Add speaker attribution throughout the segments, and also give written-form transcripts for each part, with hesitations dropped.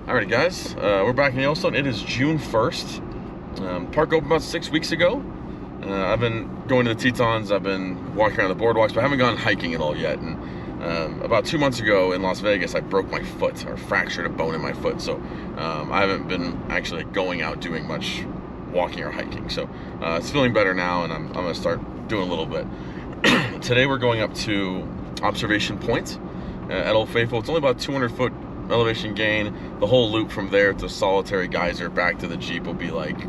Speaker 1: Alrighty guys, we're back in Yellowstone. It is June 1st. Park opened about 6 weeks ago. I've been going to the Tetons, I've been walking around the boardwalks, but I haven't gone hiking at all yet. And about 2 months ago in Las Vegas, I broke my foot, or fractured a bone in my foot. So I haven't been actually going out doing much walking or hiking. So it's feeling better now, and I'm gonna start doing a little bit. Today we're going up to Observation Point at Old Faithful. It's only about 200-foot elevation gain. The whole loop from there to Solitary Geyser back to the Jeep will be like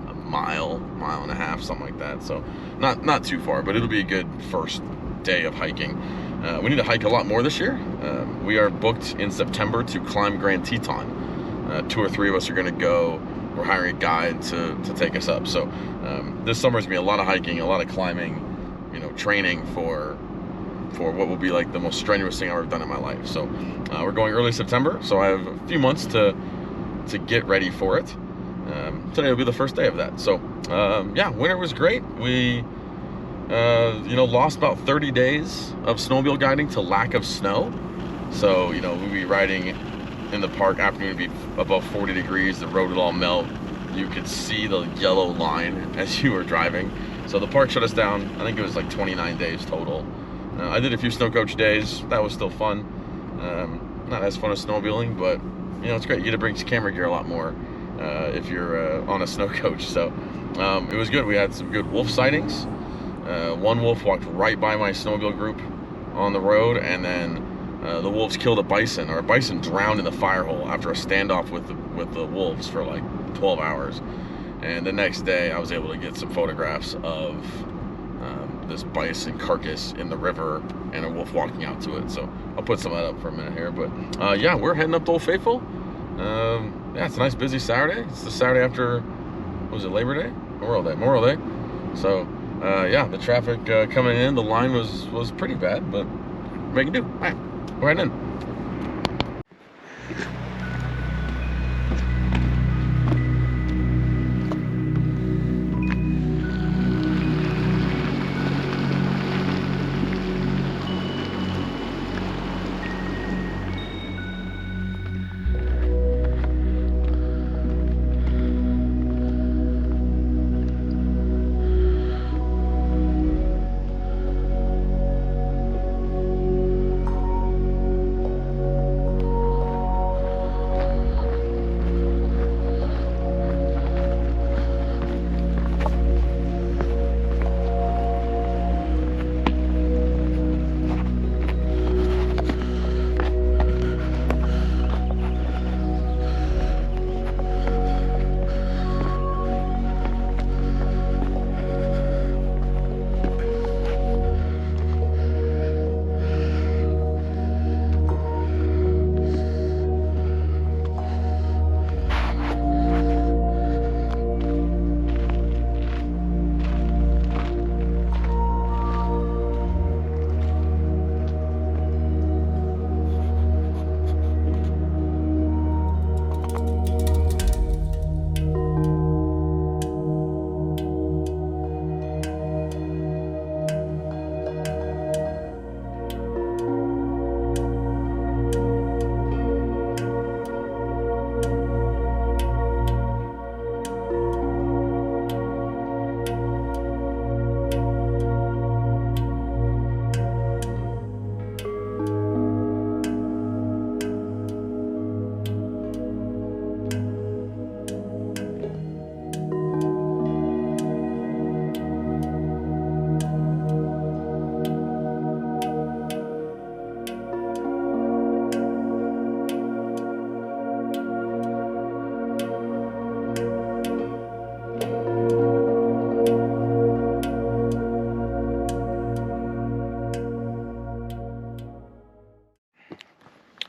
Speaker 1: a mile and a half, something like that. So not too far, but it'll be a good first day of hiking. We need to hike a lot more this year. We are booked in September to climb Grand Teton. 2 or 3 of us are going to go. We're hiring a guide to take us up. So this summer is going to be a lot of hiking, a lot of climbing, training for what will be like the most strenuous thing I've ever done in my life. So we're going early September, so I have a few months to get ready for it. Today will be the first day of that. So yeah, winter was great. We lost about 30 days of snowmobile guiding to lack of snow. So we'd be riding in the park, afternoon would be above 40 degrees, the road would all melt. You could see the yellow line as you were driving. So the park shut us down. I think it was like 29 days total. I did a few snow coach days. That was still fun. Not as fun as snowmobiling, but it's great. You get to bring camera gear a lot more if you're on a snow coach. So it was good. We had some good wolf sightings. One wolf walked right by my snowmobile group on the road, and then the wolves killed a bison. Or a bison drowned in the fire hole after a standoff with the wolves for like 12 hours. And the next day, I was able to get some photographs of this bison carcass in the river and a wolf walking out to it. So I'll put some of that up for a minute here. But yeah, we're heading up to Old Faithful. Yeah, it's a nice busy Saturday. It's the Saturday after, what was it, Labor Day? Memorial Day. So yeah, the traffic coming in, the line was pretty bad, but making do. All right, we're heading in.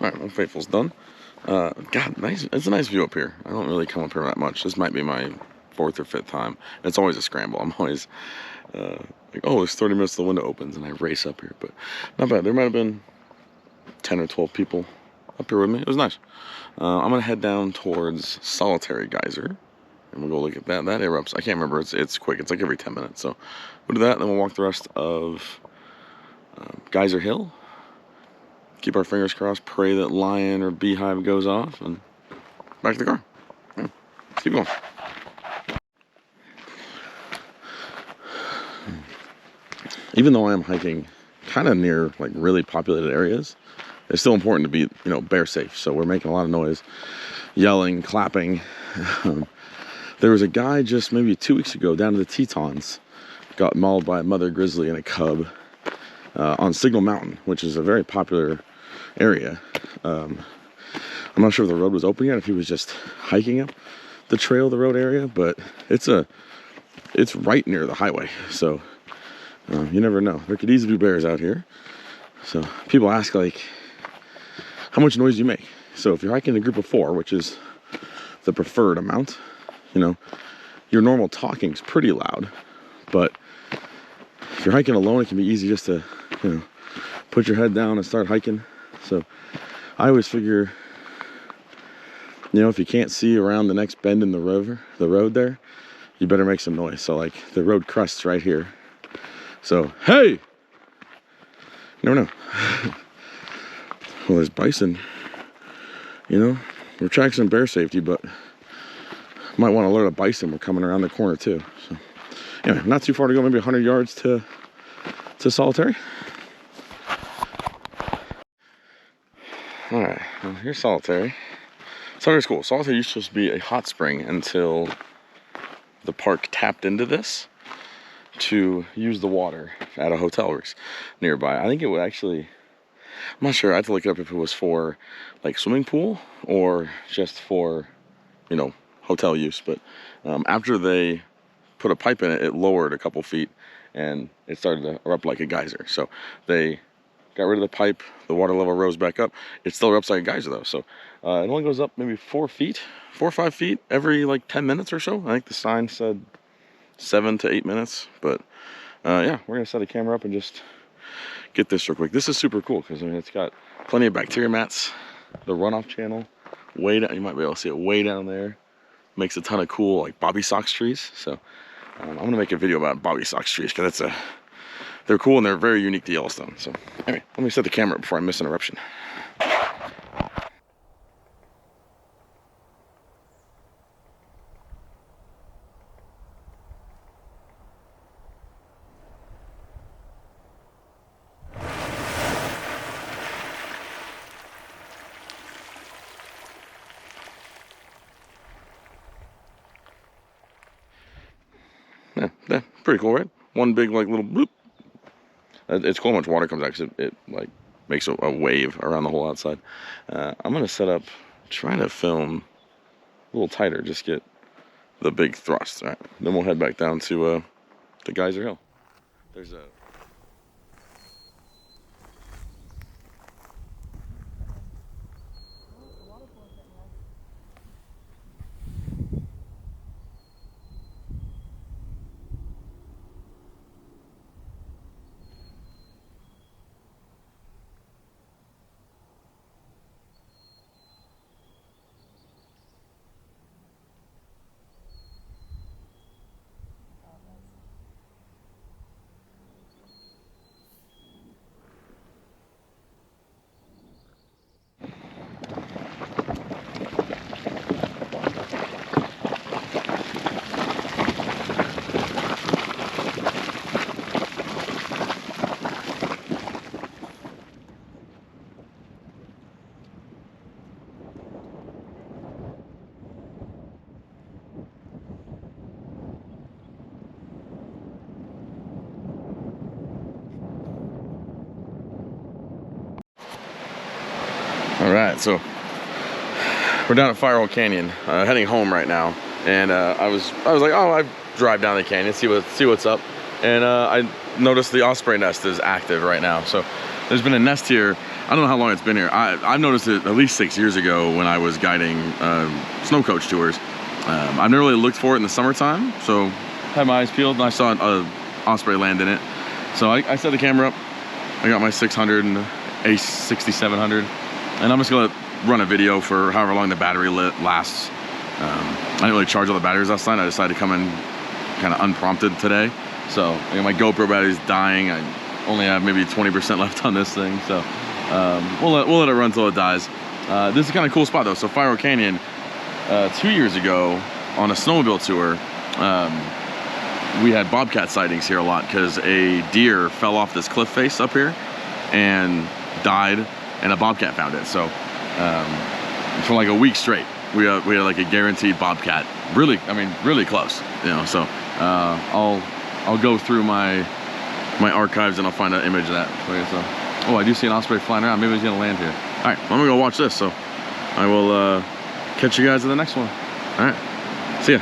Speaker 1: All right, Old Faithful's done. God, nice. It's a nice view up here. I don't really come up here that much. This might be my 4th or 5th time. It's always a scramble. I'm always like, oh, it's 30 minutes till the window opens, and I race up here. But not bad. There might have been 10 or 12 people up here with me. It was nice. I'm gonna head down towards Solitary Geyser, and we'll go look at that. That erupts. I can't remember. It's quick. It's like every 10 minutes. So we'll do that, and then we'll walk the rest of Geyser Hill. Keep our fingers crossed. Pray that lion or beehive goes off, and back to the car. Yeah. Let's keep going. Even though I am hiking kind of near like really populated areas, it's still important to be, you know, bear safe. So we're making a lot of noise, yelling, clapping. There was a guy just maybe 2 weeks ago down to the Tetons, got mauled by a mother grizzly and a cub on Signal Mountain, which is a very popular area. I'm not sure if the road was open yet, if he was just hiking up the trail, the road area, but it's right near the highway. So you never know. There could easily be bears out here. So people ask, like, how much noise do you make? So if you're hiking in a group of 4, which is the preferred amount, you know, your normal talking is pretty loud. But if you're hiking alone, it can be easy just to, you know, put your head down and start hiking. So I always figure, you know, if you can't see around the next bend in the road there, you better make some noise. So like the road crests right here. So, hey! You never know. Well, there's bison. You know, we're practicing bear safety, but might want to alert a bison. We're coming around the corner too. So, anyway, not too far to go. Maybe 100 yards to Solitary. All right, well, here's Solitary. Solitary's cool. Solitary used to be a hot spring until the park tapped into this to use the water at a hotel nearby. I think it would actually, I'm not sure, I have to look it up if it was for like swimming pool or just for, you know, hotel use. But after they put a pipe in it, it lowered a couple feet and it started to erupt like a geyser. So they got rid of the pipe, the water level rose back up. It still erupts like a geyser though. So it only goes up maybe 4 or 5 feet every like 10 minutes or so. I think the sign said 7 to 8 minutes, but yeah, we're gonna set a camera up and just get this real quick. This is super cool because I mean it's got plenty of bacteria mats, the runoff channel way down, you might be able to see it way down there, makes a ton of cool like bobby sox trees. So I'm gonna make a video about bobby sox trees because they're cool and they're very unique to Yellowstone. So anyway, let me set the camera up before I miss an eruption. Yeah, pretty cool, right? One big like little bloop. It's cool how much water comes out because it like makes a wave around the whole outside. I'm gonna set up, try to film a little tighter, just get the big thrust. All right, then we'll head back down to Geyser Hill. There's a All right, so we're down at Firehole Canyon, heading home right now, and I was like, oh, I drive down the canyon, see what's up, and I noticed the osprey nest is active right now. So there's been a nest here. I don't know how long it's been here. I've noticed it at least 6 years ago when I was guiding snow coach tours. I've never really looked for it in the summertime, so had my eyes peeled and I saw an osprey land in it. So I set the camera up. I got my 600 and a 6700. And I'm just gonna run a video for however long the battery lasts. I didn't really charge all the batteries last night. I decided to come in kind of unprompted today. So my GoPro battery's dying. I only have maybe 20% left on this thing. So we'll let it run till it dies. This is kind of cool spot though. So Firehole Canyon, 2 years ago on a snowmobile tour, we had bobcat sightings here a lot because a deer fell off this cliff face up here and died, and a bobcat found it. So for like a week straight, we had like a guaranteed bobcat. Really, I mean, really close, you know. So I'll go through my archives and I'll find an image of that for you. So, oh, I do see an osprey flying around. Maybe he's gonna land here. All right, I'm gonna go watch this. So I will catch you guys in the next one. All right, see ya.